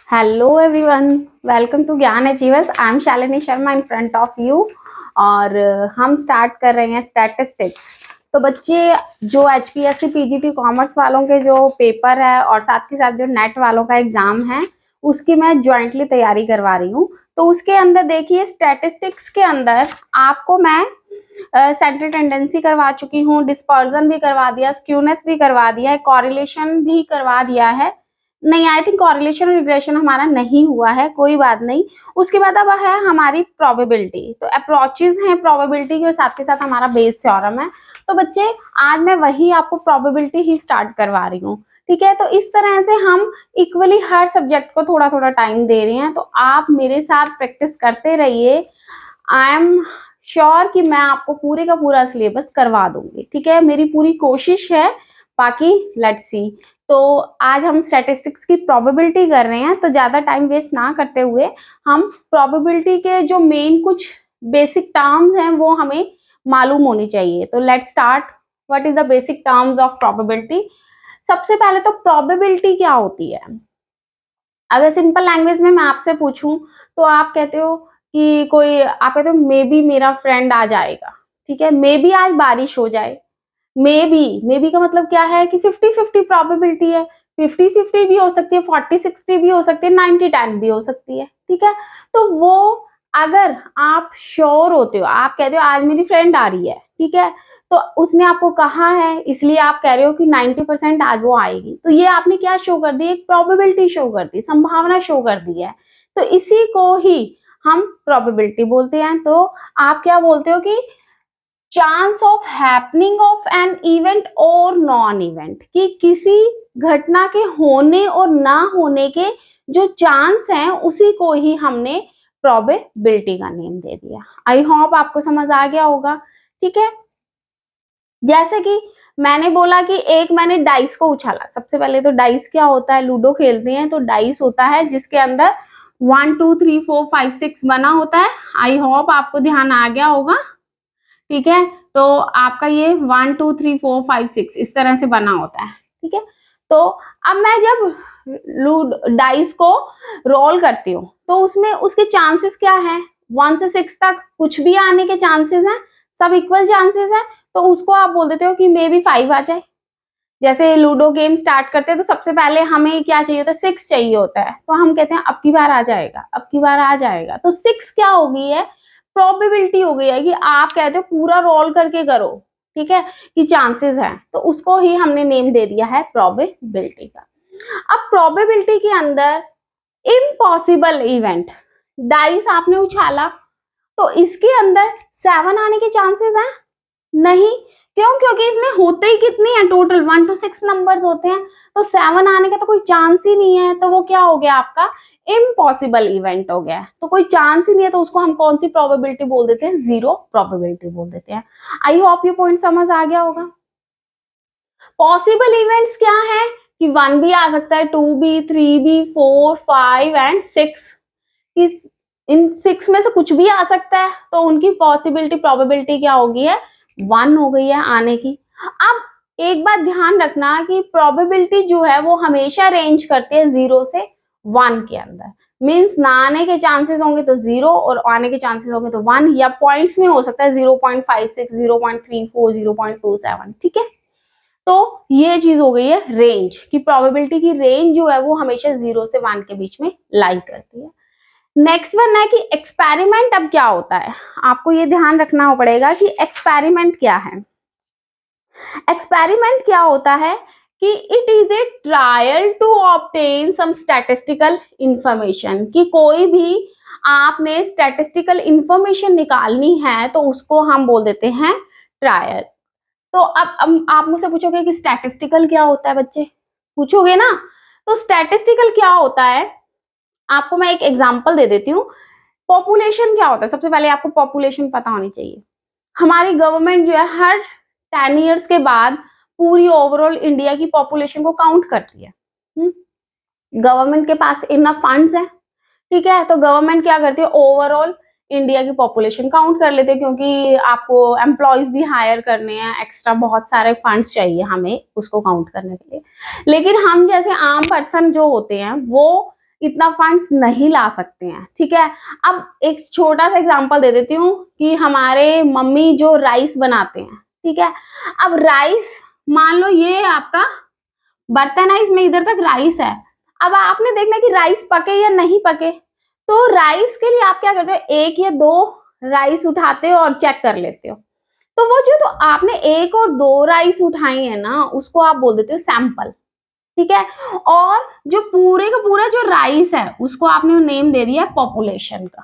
Hello everyone, welcome to ज्ञान achievers. I am Shalini Sharma in front of you. और हम start कर रहे हैं स्टैटिस्टिक्स। तो बच्चे, जो एचपीएससी पीजीटी कॉमर्स वालों के जो पेपर है और साथ के साथ जो नेट वालों का एग्जाम है, उसकी मैं ज्वाइंटली तैयारी करवा रही हूँ। तो उसके अंदर देखिए, स्टैटिस्टिक्स के अंदर आपको मैं सेंट्रल टेंडेंसी करवा चुकी हूँ, डिस्पर्जन भी करवा दिया, स्क्यूनेस भी करवा दिया है, कॉरिलेशन भी करवा दिया है। नहीं, आई थिंक कॉरिलेशन और रिग्रेशन हमारा नहीं हुआ है, कोई बात नहीं। उसके बाद अब है हमारी प्रोबेबिलिटी। तो अप्रोचेज हैं प्रोबेबिलिटी के, और साथ के साथ हमारा बेस थ्योरम है। तो बच्चे, आज मैं वही आपको प्रोबेबिलिटी ही स्टार्ट करवा रही हूँ, ठीक है। तो इस तरह से हम इक्वली हर सब्जेक्ट को थोड़ा थोड़ा टाइम दे रहे हैं। तो आप मेरे साथ प्रैक्टिस करते रहिए। आई एम श्योर कि मैं आपको पूरे का पूरा सिलेबस करवा दूंगी, ठीक है। मेरी पूरी कोशिश है। बाकी लेट्स सी। तो आज हम स्टैटिस्टिक्स की प्रोबेबिलिटी कर रहे हैं, तो ज्यादा टाइम वेस्ट ना करते हुए हम प्रोबेबिलिटी के जो मेन कुछ बेसिक टर्म्स हैं वो हमें मालूम होनी चाहिए। तो let's start. What is the basic terms of probability? सबसे पहले तो प्रोबेबिलिटी क्या होती है? अगर सिंपल लैंग्वेज में मैं आपसे पूछूं, तो आप कहते हो कि कोई, आप कहते हो मे बी मेरा फ्रेंड आ जाएगा, ठीक है। मे बी आज बारिश हो जाए। मे बी का मतलब क्या है कि 50-50 प्रोबेबिलिटी है। 50-50 भी हो सकती है, 40-60 भी हो सकती है, 90-10 भी हो सकती है, ठीक है। तो वो, अगर आप श्योर होते हो, आप कहते हो आज मेरी फ्रेंड आ रही है, ठीक है, तो उसने आपको कहा है, इसलिए आप कह रहे हो कि 90% आज वो आएगी। तो ये आपने क्या शो कर दी? एक प्रोबेबिलिटी शो कर दी, संभावना शो कर दी है। तो इसी को ही हम प्रोबेबिलिटी बोलते हैं। तो आप क्या बोलते हो कि chance of happening of an event और नॉन इवेंट, कि किसी घटना के होने और ना होने के जो चांस हैं, उसी को ही हमने प्रोबेबिलिटी का नेम दे दिया। आई होप आपको समझ आ गया होगा, ठीक है। जैसे कि मैंने बोला कि मैंने डाइस को उछाला। सबसे पहले तो डाइस क्या होता है? लूडो खेलते हैं तो डाइस होता है जिसके अंदर 1 2 3 4 5 6 बना होता है। आई होप आपको ध्यान आ गया होगा, ठीक है। तो आपका ये 1 2 3 4 5 6 इस तरह से बना होता है, ठीक है। तो अब मैं जब डाइस को रोल करती हूँ, तो उसमें उसके चांसेस क्या है? 1 से 6 तक कुछ भी आने के चांसेस हैं, सब इक्वल चांसेस है। तो उसको आप बोल देते हो कि मे बी 5 आ जाए। जैसे लूडो गेम स्टार्ट करते हैं तो सबसे पहले हमें क्या चाहिए होता है? 6 चाहिए होता है। तो हम कहते हैं अब की बार आ जाएगा, अब की बार आ जाएगा। तो 6 क्या हो गई है? प्रोबेबिलिटी हो गई है कि आप कहते हो पूरा रोल करके करो, ठीक है, कि चांसेस है। तो उसको ही हमने नेम दे दिया है प्रोबेबिलिटी का। अब प्रोबेबिलिटी के अंदर इम्पॉसिबल इवेंट, डाइस आपने उछाला, तो इसके अंदर 7 आने के चांसेस हैं? नहीं। क्यों? क्योंकि इसमें होते ही कितने हैं? टोटल 1 to 6 नंबर्स होते हैं। तो 7 आने का तो कोई चांस ही नहीं है। तो वो क्या हो गया? आपका इम्पॉसिबल इवेंट हो गया। तो कोई चांस ही नहीं है, तो उसको हम कौन सी प्रोबेबिलिटी बोल देते हैं? जीरो प्रोबेबिलिटी बोल देते हैं। आई होप ये पॉइंट समझ आ गया होगा। पॉसिबल इवेंट्स क्या है? कि 1 भी आ सकता है, 2 भी, 3 भी, 4 5 एंड 6। इन 6 में से कुछ भी आ सकता है। तो उनकी पॉसिबिलिटी, प्रोबेबिलिटी क्या होगी है? 1 हो गई है आने की। अब एक बात ध्यान रखना कि प्रोबेबिलिटी जो है वो हमेशा रेंज करती है 0 से 1 के अंदर। मींस ना आने के चांसेस होंगे तो 0, और आने के चांसेस होंगे तो 1, या पॉइंट्स में हो सकता है 0.56, 0.34, 0.27, ठीक है। तो ये चीज हो गई है रेंज, की प्रोबेबिलिटी की रेंज जो है वो हमेशा 0 से 1 के बीच में लाई करती है। नेक्स्ट वन है कि एक्सपेरिमेंट। अब क्या होता है? आपको ये ध्यान रखना पड़ेगा कि एक्सपेरिमेंट क्या है। एक्सपेरिमेंट क्या होता है कि it is a trial to obtain some statistical information, कि कोई भी आपने स्टैटिस्टिकल इंफॉर्मेशन निकालनी है तो उसको हम बोल देते हैं ट्रायल। तो अब आप मुझसे पूछोगे कि स्टैटिस्टिकल क्या होता है? बच्चे पूछोगे ना। तो स्टैटिस्टिकल क्या होता है, आपको मैं एक एग्जांपल दे देती हूँ। पॉपुलेशन क्या होता है? सबसे पहले आपको पॉपुलेशन पता होनी चाहिए। हमारी गवर्नमेंट जो है हर 10 इयर्स के बाद पूरी ओवरऑल इंडिया की पॉपुलेशन को काउंट करती है। गवर्नमेंट के पास इनफ फंड्स है, ठीक है। तो गवर्नमेंट क्या करती है? ओवरऑल इंडिया की पॉपुलेशन काउंट कर लेते हैं, क्योंकि आपको एम्प्लॉयज भी हायर करने हैं, एक्स्ट्रा बहुत सारे फंड्स चाहिए हमें उसको काउंट करने के लिए। लेकिन हम जैसे आम पर्सन जो होते हैं वो इतना फंड्स नहीं ला सकते हैं, ठीक है। अब एक छोटा सा एग्जांपल दे देती हूँ कि हमारे मम्मी जो राइस बनाते हैं, ठीक है। अब राइस मान लो ये आपका बर्तन है, इसमें इधर तक राइस है। अब आपने देखना कि राइस पके या नहीं पके, तो राइस के लिए आप क्या करते हो, एक या दो राइस उठाते हो और चेक कर लेते हो। तो वो जो तो आपने एक और दो राइस उठाई है ना, उसको आप बोल देते हो सैंपल, ठीक है। और जो पूरे का पूरा जो राइस है उसको आपने नेम दे दिया पॉपुलेशन का,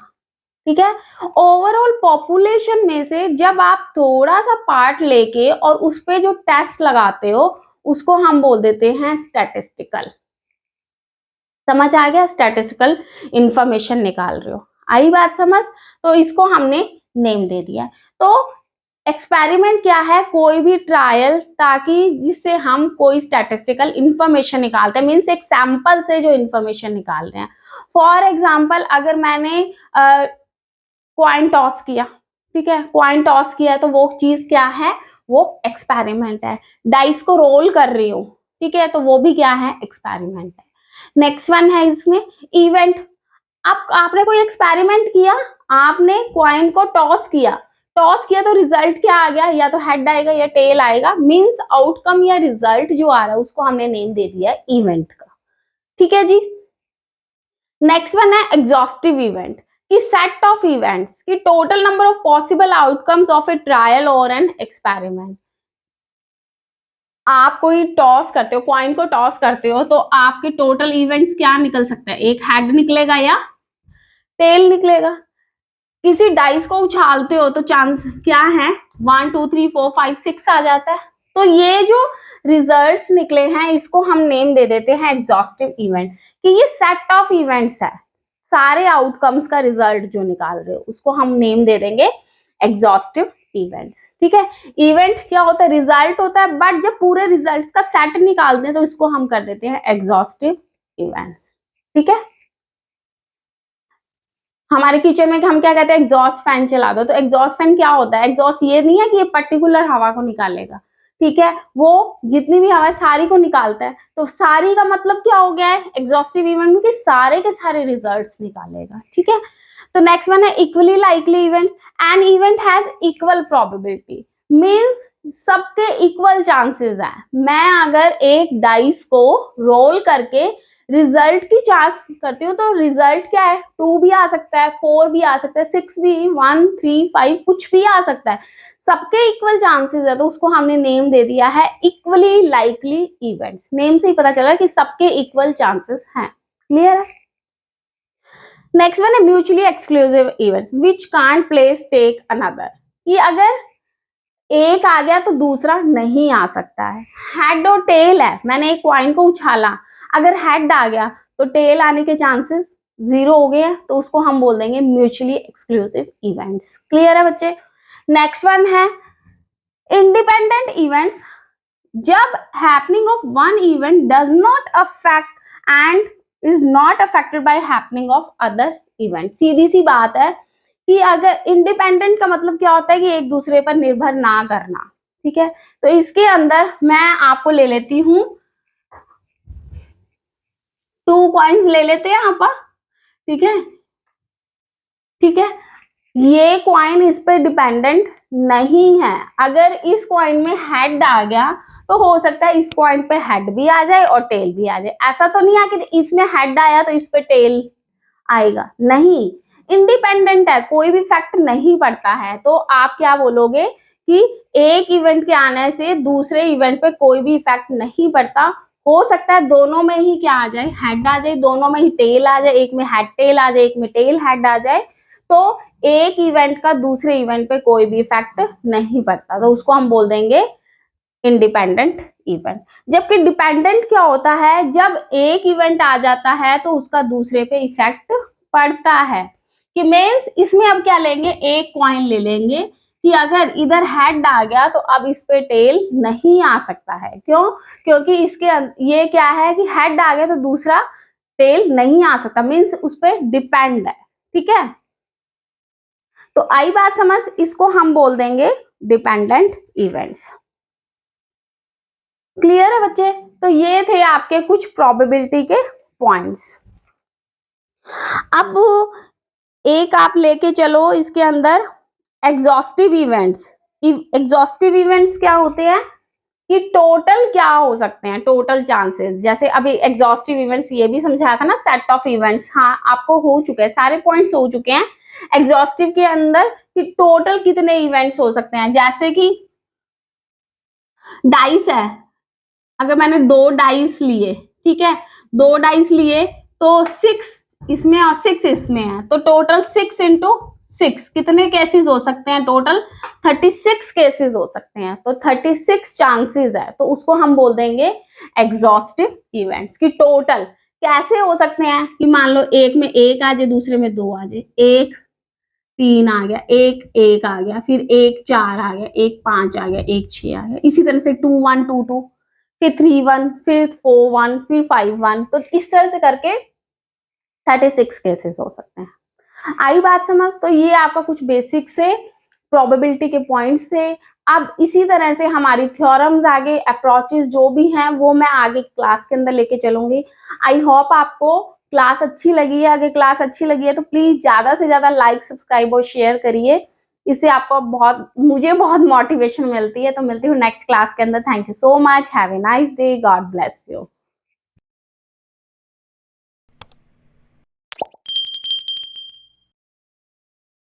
ठीक है। ओवरऑल पॉपुलेशन में से जब आप थोड़ा सा पार्ट लेके और उस पे जो टेस्ट लगाते हो उसको हम बोल देते हैं स्टैटिस्टिकल। समझ आ गया, स्टैटिस्टिकल इंफॉर्मेशन निकाल रहे हो, आई बात समझ। तो इसको हमने नेम दे दिया। तो एक्सपेरिमेंट क्या है, कोई भी ट्रायल, ताकि जिससे हम कोई स्टैटिस्टिकल इंफॉर्मेशन निकालते हैं, मीन्स एक सैंपल से जो इंफॉर्मेशन निकाल रहे हैं। फॉर एग्जाम्पल अगर मैंने कॉइन टॉस किया, ठीक है, कॉइन टॉस किया तो वो चीज क्या है, वो एक्सपेरिमेंट है। डाइस को रोल कर रही हूँ, ठीक है, तो वो भी क्या है, एक्सपेरिमेंट है। नेक्स्ट वन है इसमें इवेंट। आपने कोई एक्सपेरिमेंट किया, आपने कॉइन को टॉस किया, तो रिजल्ट क्या आ गया, या तो हेड आएगा या टेल आएगा, मींस आउटकम या रिजल्ट जो आ रहा है उसको हमने नेम दे दिया इवेंट का, ठीक है जी। नेक्स्ट वन है एग्जॉस्टिव इवेंट, कि सेट ऑफ इवेंट्स की total number of possible outcomes of A trial और एन एक्सपेरिमेंट। आप कोई टॉस करते हो, कॉइन को टॉस करते हो, तो आपके टोटल इवेंट्स क्या निकल सकता है, एक हेड निकलेगा या टेल निकलेगा। किसी डाइस को उछालते हो तो चांस क्या है, 1 2 3 4 5 6 आ जाता है। तो ये जो रिजल्ट्स निकले हैं इसको हम नेम दे देते हैं एग्जॉस्टिव इवेंट, कि ये सेट ऑफ इवेंट्स है, सारे आउटकम्स का रिजल्ट जो निकाल रहे हो उसको हम नेम दे देंगे एग्जॉस्टिव इवेंट्स, ठीक है। इवेंट क्या होता है, रिजल्ट होता है, बट जब पूरे रिजल्ट्स का सेट निकालते हैं तो इसको हम कर देते हैं एग्जॉस्टिव इवेंट्स, ठीक है। हमारे किचन में हम क्या कहते हैं, एग्जॉस्ट फैन चला दो। तो एग्जॉस्ट फैन क्या होता है, एग्जॉस्ट ये नहीं है कि ये पर्टिकुलर हवा को निकालेगा, ठीक है, वो जितनी भी हवा है सारी को निकालता है। तो सारी का मतलब क्या हो गया है एग्जॉस्टिव इवेंट में, कि सारे के सारे रिजल्ट्स निकालेगा, ठीक है। तो नेक्स्ट वन है equally likely events. An event has equal probability, means सबके इक्वल चांसेस है। मैं अगर एक डाइस को रोल करके रिजल्ट की चांस करती हूँ तो रिजल्ट क्या है, 2 भी आ सकता है, 4 भी आ सकता है, 6 भी, 1 3 5 कुछ भी आ सकता है, सबके इक्वल चांसेस है। तो उसको हमने नेम दे दिया है इक्वली लाइकली इवेंट्स। नेम से ही पता चला कि सबके इक्वल चांसेस हैं, क्लियर है। नेक्स्ट वन है mutually exclusive events which can't place take another, कि अगर एक आ गया तो दूसरा नहीं आ सकता है। हेड और टेल है, मैंने एक कॉइन को उछाला, अगर हेड आ गया तो टेल आने के चांसेस 0 हो गए, तो उसको हम बोल देंगे म्यूचुअली एक्सक्लूसिव इवेंट्स, क्लियर है बच्चे। नेक्स्ट वन है इंडिपेंडेंट इवेंट्स, जब happening of one event does not affect and is not affected by happening of other event. सीधी सी बात है कि अगर इंडिपेंडेंट का मतलब क्या होता है, कि एक दूसरे पर निर्भर ना करना, ठीक है। तो इसके अंदर मैं आपको ले लेती हूँ 2 कॉइन्स ले लेते हैं आप, ठीक है, ठीक है। ये कॉइन इस पे डिपेंडेंट नहीं है। अगर इस कॉइन में हेड आ गया तो हो सकता है इस कॉइन पे हेड भी आ जाए और टेल भी आ जाए। ऐसा तो नहीं है कि इसमें हेड आया तो इस पे टेल आएगा, नहीं, इंडिपेंडेंट है, कोई भी फैक्ट नहीं पड़ता है। तो आप क्या बोलोगे कि एक इवेंट के आने से दूसरे इवेंट पे कोई भी इफेक्ट नहीं पड़ता। हो सकता है दोनों में ही क्या आ जाए, हेड आ जाए, दोनों में ही टेल आ जाए, एक में हेड टेल आ जाए, एक में टेल हेड आ जाए, तो एक इवेंट का दूसरे इवेंट पे कोई भी इफेक्ट नहीं पड़ता, तो उसको हम बोल देंगे इंडिपेंडेंट इवेंट। जबकि डिपेंडेंट क्या होता है, जब एक इवेंट आ जाता है तो उसका दूसरे पे इफेक्ट पड़ता है। कि मींस इसमें अब क्या लेंगे, एक कॉइन ले लेंगे कि अगर इधर हेड आ गया तो अब इस पे टेल नहीं आ सकता है। क्यों, क्योंकि इसके ये क्या है कि हेड आ गया तो दूसरा टेल नहीं आ सकता, मींस उस पर डिपेंड है, ठीक है। तो आई बात समझ, इसको हम बोल देंगे डिपेंडेंट इवेंट्स, क्लियर है बच्चे। तो ये थे आपके कुछ प्रोबेबिलिटी के पॉइंट्स। अब एक आप लेके चलो इसके अंदर एग्जॉस्टिव इवेंट्स। एग्जॉस्टिव इवेंट्स क्या होते हैं कि टोटल क्या हो सकते हैं, टोटल चांसेस। जैसे अभी एग्जॉस्टिव इवेंट्स ये भी समझाया था ना, सेट ऑफ इवेंट्स। हाँ, आपको हो चुके हैं, सारे पॉइंट्स हो चुके हैं एग्जॉस्टिव के अंदर कि टोटल कितने इवेंट्स हो सकते हैं। जैसे कि डाइस है, अगर मैंने 2 डाइस लिए, ठीक है, 2 डाइस लिए तो 6 इसमें और 6 इसमें है, तो टोटल 6 इंटू 6 कितने केसेस हो सकते हैं, टोटल 36 केसेस हो सकते हैं। तो 36 चांसेस है, तो उसको हम बोल देंगे एग्जॉस्टिव इवेंट्स की टोटल कैसे हो सकते हैं कि मान लो एक में 1 आ जाए, दूसरे में 2 आ जाए, 1 3 आ गया, 1 आ गया, फिर 1 4 आ गया, 1 5 आ गया, 1 6 आ गया, इसी तरह से 2 1 2 2, फिर 3 1, फिर 4 1, फिर 5 1। तो इस तरह से करके 36 केसेस हो सकते हैं। आई बात समझ? तो ये आपका कुछ बेसिक से प्रोबेबिलिटी के पॉइंट्स थे। अब इसी तरह से हमारी थ्योरम्स आगे, अप्रोचेस जो भी हैं वो मैं आगे क्लास के अंदर लेके चलूंगी। आई होप आपको क्लास अच्छी लगी है। अगर क्लास अच्छी लगी है तो प्लीज ज्यादा से ज्यादा लाइक, सब्सक्राइब और शेयर करिए। इससे आपको मुझे बहुत मोटिवेशन मिलती है। तो मिलती हूँ नेक्स्ट क्लास के अंदर। Thank you so much. Have a nice day. God bless you.